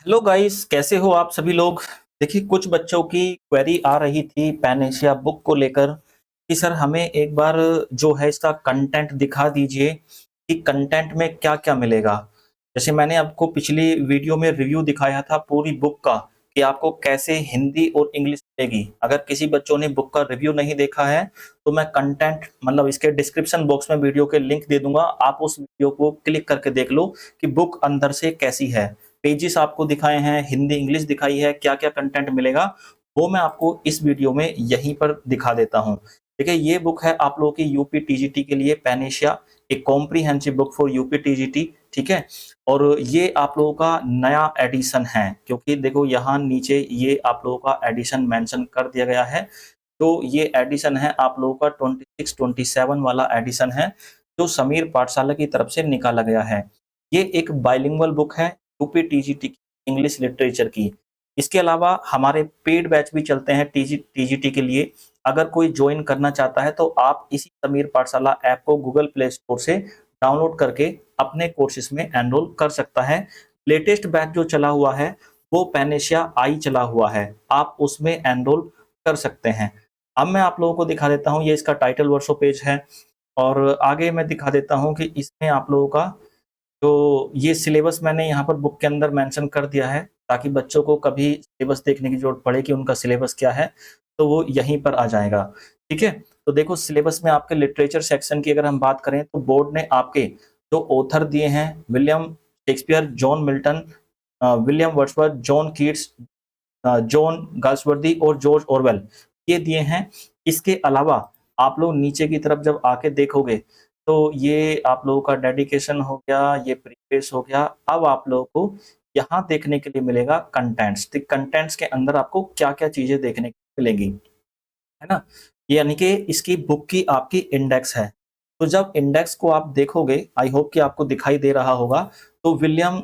Hello guys, कैसे हो आप सभी लोग। देखिए, कुछ बच्चों की क्वेरी आ रही थी पैन एशिया बुक को लेकर कि सर हमें एक बार जो है इसका कंटेंट दिखा दीजिए कि कंटेंट में क्या क्या मिलेगा। जैसे मैंने आपको पिछली वीडियो में रिव्यू दिखाया था पूरी बुक का कि आपको कैसे हिंदी और इंग्लिश मिलेगी। अगर किसी बच्चों ने बुक का रिव्यू नहीं देखा है तो मैं कंटेंट मतलब इसके डिस्क्रिप्शन बॉक्स में वीडियो के लिंक दे दूंगा, आप उस वीडियो को क्लिक करके देख लो कि बुक अंदर से कैसी है। पेजेस आपको दिखाए हैं, हिंदी इंग्लिश दिखाई है, क्या क्या कंटेंट मिलेगा वो मैं आपको इस वीडियो में यहीं पर दिखा देता हूँ। देखिए, ये बुक है आप लोगों की यूपी टीजीटी के लिए, पैन एशिया एक comprehensive book for UP TGT. ठीक है, और ये आप लोगों का नया एडिशन है क्योंकि देखो यहाँ नीचे ये आप लोगों का एडिशन मेंशन कर दिया गया है। तो ये एडिशन है आप लोगों का 26-27 वाला एडिशन है जो समीर पाठशाला की तरफ से निकाला गया है। ये एक बाइलिंगुअल बुक है यूपी टीजीटी की, इंग्लिश लिटरेचर की। इसके अलावा हमारे पेड बैच भी चलते हैं टीजीटी के लिए। अगर कोई ज्वाइन करना चाहता है तो आप इसी समीर पाठशाला ऐप को गूगल प्ले स्टोर से डाउनलोड करके अपने कोर्सेज में एनरोल कर सकता है। लेटेस्ट बैच जो चला हुआ है वो पैन एशिया आई चला हुआ है, आप उसमें एनरोल कर सकते हैं। अब मैं आप लोगों को दिखा देता हूँ, ये इसका टाइटल वर्सो पेज है और आगे मैं दिखा देता हूँ कि इसमें आप लोगों का तो ये सिलेबस मैंने यहाँ पर बुक के अंदर मेंशन कर दिया है ताकि बच्चों को कभी सिलेबस देखने की जरूरत पड़े कि उनका सिलेबस क्या है, तो वो यहीं पर आ जाएगा। ठीक है, तो देखो सिलेबस में आपके लिटरेचर सेक्शन की अगर हम बात करें तो बोर्ड ने आपके जो ऑथर दिए हैं William Shakespeare, John Milton, William Wordsworth, John Keats, John Galsworthy और जॉर्ज ऑरवेल, ये दिए हैं। इसके अलावा आप लोग नीचे की तरफ जब आके देखोगे तो ये आप लोगों का डेडिकेशन हो गया, ये प्रीफेस हो गया। अब आप लोगों को यहाँ देखने के लिए मिलेगा कंटेंट्स। तो कंटेंट्स के अंदर आपको क्या-क्या चीजें देखने को मिलेंगी, है ना? ये यानी कि इसकी बुक की आपकी इंडेक्स है। तो जब इंडेक्स को आप देखोगे, आई होप कि आपको दिखाई दे रहा होगा, तो विलियम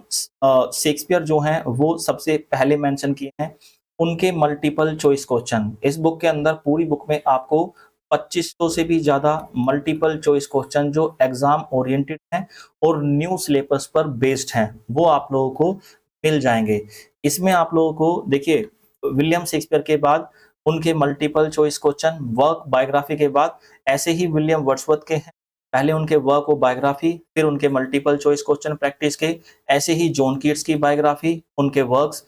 शेक्सपियर जो हैं वो सबसे पहले मेंशन किए हैं। उनके मल्टीपल चॉइस क्वेश्चन इस बुक के अंदर, पूरी बुक में आपको 2500 से भी ज़्यादा मल्टीपल चॉइस क्वेश्चन जो एग्ज़ाम ओरिएंटेड हैं और न्यू सिलेबस पर बेस्ड हैं, वो आप लोगों को मिल जाएँगे। इसमें आप लोगों को देखिए, विलियम शेक्सपियर के बाद उनके multiple choice question, work biography के बाद ऐसे ही विलियम वर्ड्सवर्थ के हैं। पहले उनके वर्क और बायोग्राफी, फिर उनके मल्टीपल चॉइस क्वेश्चन प्रैक्टिस के। ऐसे ही जॉन कीट्स की बायोग्राफी, उनके वर्क्स,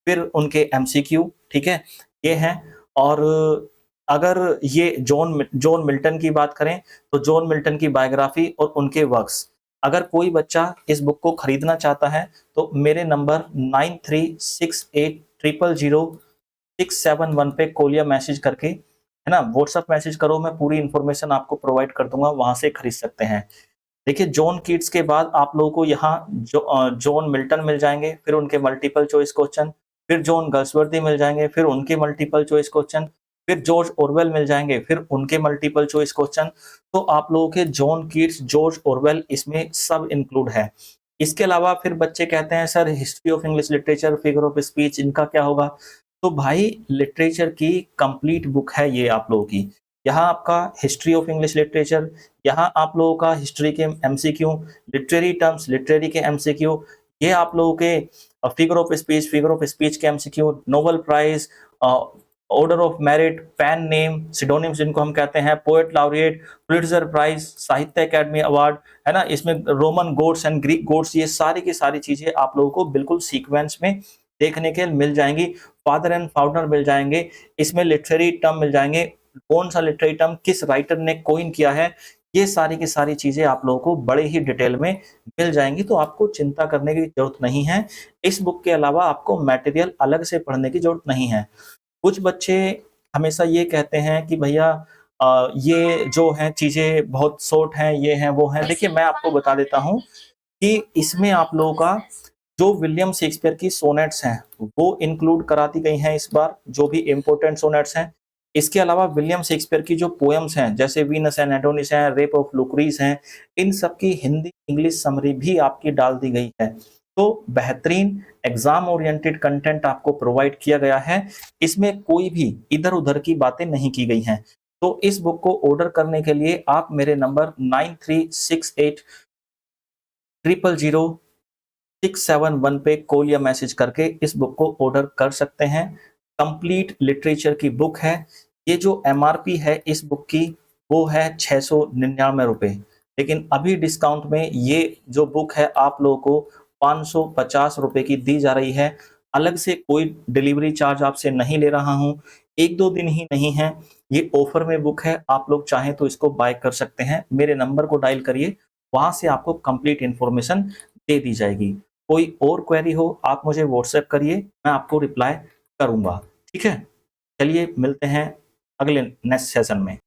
फिर उनके एमसीक्यू। ठीक है, ये हैं। और अगर ये जॉन जॉन मिल्टन की बात करें तो जॉन मिल्टन की बायोग्राफी और उनके वर्क्स। अगर कोई बच्चा इस बुक को खरीदना चाहता है तो मेरे नंबर 9368000671 पे कॉल या मैसेज करके, है ना, व्हाट्सएप मैसेज करो, मैं पूरी इन्फॉर्मेशन आपको प्रोवाइड कर दूंगा, वहां से खरीद सकते हैं। देखिए, जॉन कीट्स के बाद आप लोगों को यहाँ जॉन मिल्टन मिल जाएंगे, फिर उनके मल्टीपल चॉइस क्वेश्चन, फिर जॉन गल्सवर्दी मिल जाएंगे, फिर उनके मल्टीपल चॉइस क्वेश्चन, फिर जॉर्ज ऑरवेल मिल जाएंगे, फिर उनके मल्टीपल चॉइस क्वेश्चन। तो आप लोगों के जॉन कीट्स, जॉर्ज ऑरवेल इसमें सब इंक्लूड है। इसके अलावा फिर बच्चे कहते हैं sir history of English literature, figure of speech, इनका क्या होगा? तो भाई, लिटरेचर की कंप्लीट बुक है ये आप लोगों की। यहाँ आपका हिस्ट्री ऑफ इंग्लिश लिटरेचर, यहाँ आप लोगों का हिस्ट्री के एमसीक्यू, लिटरेरी टर्म्स, लिटरेरी के एमसीक्यू, ये आप लोगों के फिगर ऑफ स्पीच के MCQ, Nobel prize, order of merit, pen name, pseudonyms जिनको हम कहते हैं, poet laureate, Pulitzer prize, Sahitya Akademi award, है ना, इसमें Roman gods and Greek gods, ये सारी की सारी चीजें आप लोगों को बिल्कुल सीक्वेंस में देखने के मिल जाएंगी। फादर एंड फाउंडर मिल जाएंगे, इसमें लिटरेरी टर्म मिल जाएंगे, कौन सा लिटरेरी टर्म किस राइटर ने कोइन किया है, ये सारी की सारी चीजें आप लोगों को बड़े ही डिटेल में मिल जाएंगी। तो आपको चिंता करने की जरूरत नहीं है। इस बुक के अलावा आपको मटेरियल अलग से पढ़ने की जरूरत नहीं है। कुछ बच्चे हमेशा ये कहते हैं कि भैया ये जो हैं चीजें बहुत शॉर्ट हैं, ये हैं वो हैं। देखिए, मैं आपको बता देता हूँ कि इसमें आप लोगों का जो विलियम शेक्सपियर की सोनेट्स हैं वो इंक्लूड करा दी गई हैं इस बार, जो भी इम्पोर्टेंट सोनेट्स हैं। इसके अलावा विलियम शेक्सपियर की जो पोएम्स हैं जैसे वीनस एंड एडोनिस हैं, रेप ऑफ लुक्रीज हैं, इन सब की हिंदी इंग्लिश समरी भी आपकी डाल दी गई है। तो बेहतरीन एग्जाम ओरिएंटेड कंटेंट आपको प्रोवाइड किया गया है। इसमें कोई भी इधर उधर की बातें नहीं की गई हैं। तो इस बुक को ऑर्डर करने के लिए आप मेरे नंबर 9368 000 671 पे कॉल या मैसेज करके इस बुक को ऑर्डर कर सकते हैं। कंप्लीट लिटरेचर की बुक है। ये जो एमआरपी है इस बुक की वो है 699 रुपए, लेकिन अभी डिस्काउंट में ये जो बुक है आप लोगों को 550 रुपए की दी जा रही है। अलग से कोई डिलीवरी चार्ज आपसे नहीं ले रहा हूँ। 1-2 दिन ही नहीं है, ये ऑफर में बुक है। आप लोग चाहें तो इसको बाय कर सकते हैं। मेरे नंबर को डायल करिए, वहां से आपको कंप्लीट इन्फॉर्मेशन दे दी जाएगी। कोई और क्वेरी हो आप मुझे व्हाट्सएप करिए, मैं आपको रिप्लाई करूंगा। ठीक है, चलिए मिलते हैं अगले नेक्स्ट सेशन में।